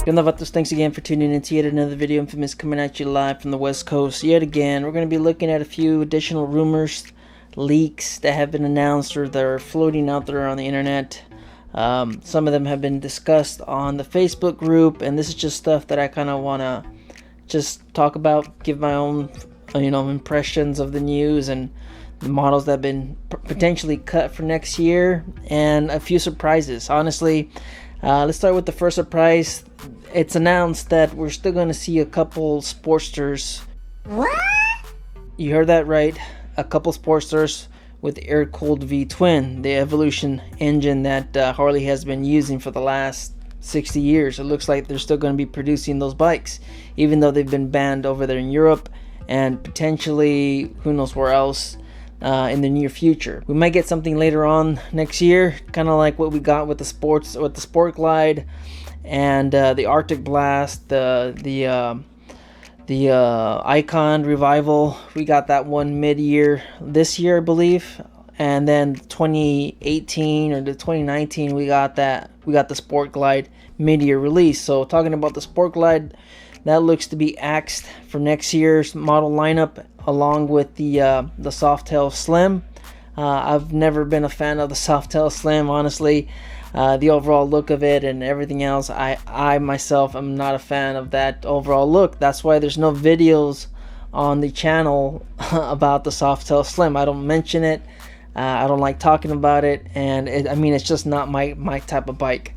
Vatos, thanks again for tuning in to yet another video. Infamous coming at you live from the West Coast. Yet again, we're going to be looking at a few additional rumors, leaks that have been announced or that are floating out there on the internet. Some of them have been discussed on the Facebook group, and this is just stuff that I kind of want to just talk about, give my own, impressions of the news and the models that have been potentially cut for next year, and a few surprises. Honestly, let's start with the first surprise. It's announced that we're still going to see a couple Sportsters. What? You heard that right. A couple Sportsters with air-cooled V-twin, the Evolution engine that Harley has been using for the last 60 years. It looks like they're still going to be producing those bikes, even though they've been banned over there in Europe and potentially who knows where else in the near future. We might get something later on next year, kind of like what we got with the Sport Glide and the Arctic Blast, the Icon Revival. We got that one mid-year this year, I believe, and then 2018 or the 2019 we got the Sport Glide mid-year release. So talking about the Sport Glide, that looks to be axed for next year's model lineup, along with the Softail Slim. I've never been a fan of the Softail Slim, honestly. The overall look of it and everything else, I myself am not a fan of that overall look. That's why there's no videos on the channel about the Softail Slim. I don't mention it. I don't like talking about it, and it's just not my type of bike.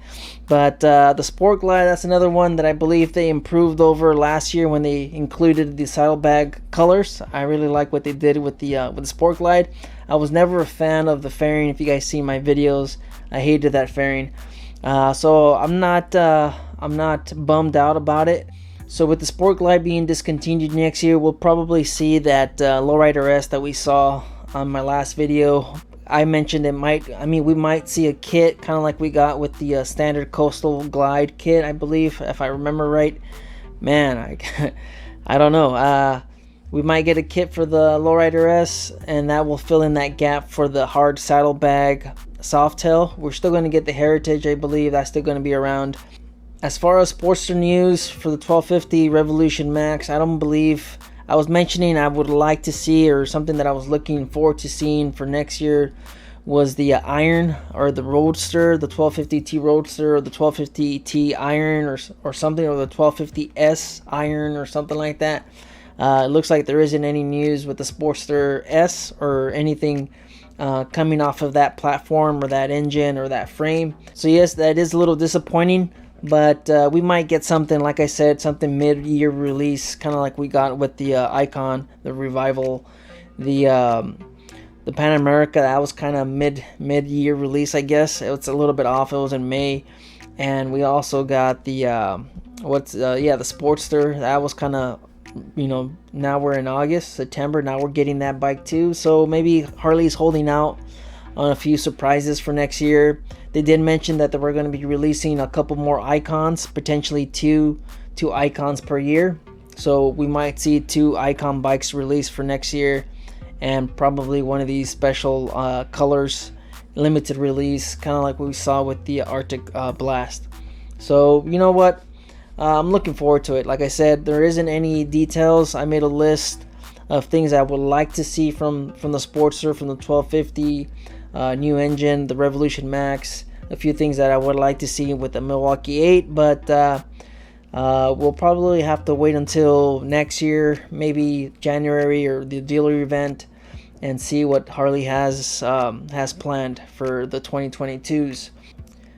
But the Sport Glide, that's another one that I believe they improved over last year when they included the saddlebag colors. I really like what they did with the Sport Glide. I was never a fan of the fairing. If you guys see my videos, I hated that fairing. So I'm not bummed out about it. So with the Sport Glide being discontinued next year, we'll probably see that Lowrider S that we saw on my last video. I mentioned we might see a kit kind of like we got with the standard Coastal Glide kit, I believe, if I remember right. Man, I don't know. We might get a kit for the Lowrider S, and that will fill in that gap for the hard saddlebag Softail. We're still going to get the Heritage, I believe. That's still going to be around. As far as Sportster news for the 1250 Revolution Max, I don't believe... I was mentioning I would like to see, or something that I was looking forward to seeing for next year, was the Iron or the Roadster, the 1250T Roadster, or the 1250T Iron or something, or the 1250S Iron or something like that. It looks like there isn't any news with the Sportster S or anything coming off of that platform or that engine or that frame. So yes, that is a little disappointing. But we might get something, like I said, something mid-year release, kind of like we got with the Icon, the Revival, the Pan America. That was kind of mid-year release, I guess. It was a little bit off. It was in May, and we also got the the Sportster. That was kind of, now we're in August, September. Now we're getting that bike too. So maybe Harley's holding out on a few surprises for next year. They did mention that they were going to be releasing a couple more Icons, potentially two Icons per year. So we might see 2 Icon bikes released for next year, and probably one of these special colors, limited release, kind of like what we saw with the Arctic Blast. So you know what? I'm looking forward to it. Like I said, there isn't any details. I made a list of things I would like to see from the Sportster, from the 1250 new engine, the Revolution Max, a few things that I would like to see with the Milwaukee 8, but we'll probably have to wait until next year, maybe January or the dealer event, and see what Harley has planned for the 2022s.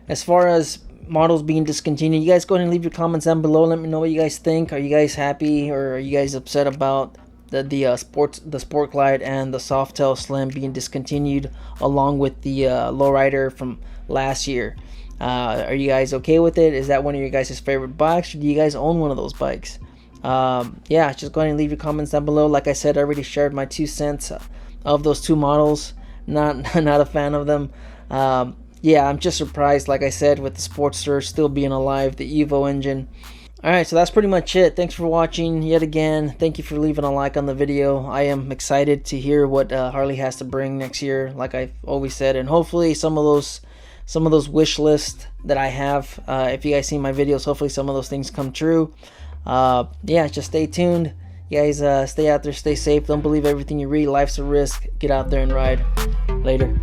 As far as models being discontinued, you guys go ahead and leave your comments down below. Let me know what you guys think. Are you guys happy, or are you guys upset about the Sport Glide and the Softail Slim being discontinued, along with the Lowrider from last year? Are you guys okay with it? Is that one of your guys' favorite bikes, or do you guys own one of those bikes? Yeah, just go ahead and leave your comments down below. Like I said, I already shared my 2 cents of those 2 models. Not a fan of them. Yeah, I'm just surprised, like I said, with the Sportster still being alive, the Evo engine. Alright, so that's pretty much it. Thanks for watching yet again. Thank you for leaving a like on the video. I am excited to hear what Harley has to bring next year, like I've always said. And hopefully some of those some of those wish lists that I have. If you guys see my videos, hopefully some of those things come true. Yeah, just stay tuned. You guys, stay out there, stay safe. Don't believe everything you read. Life's a risk. Get out there and ride. Later.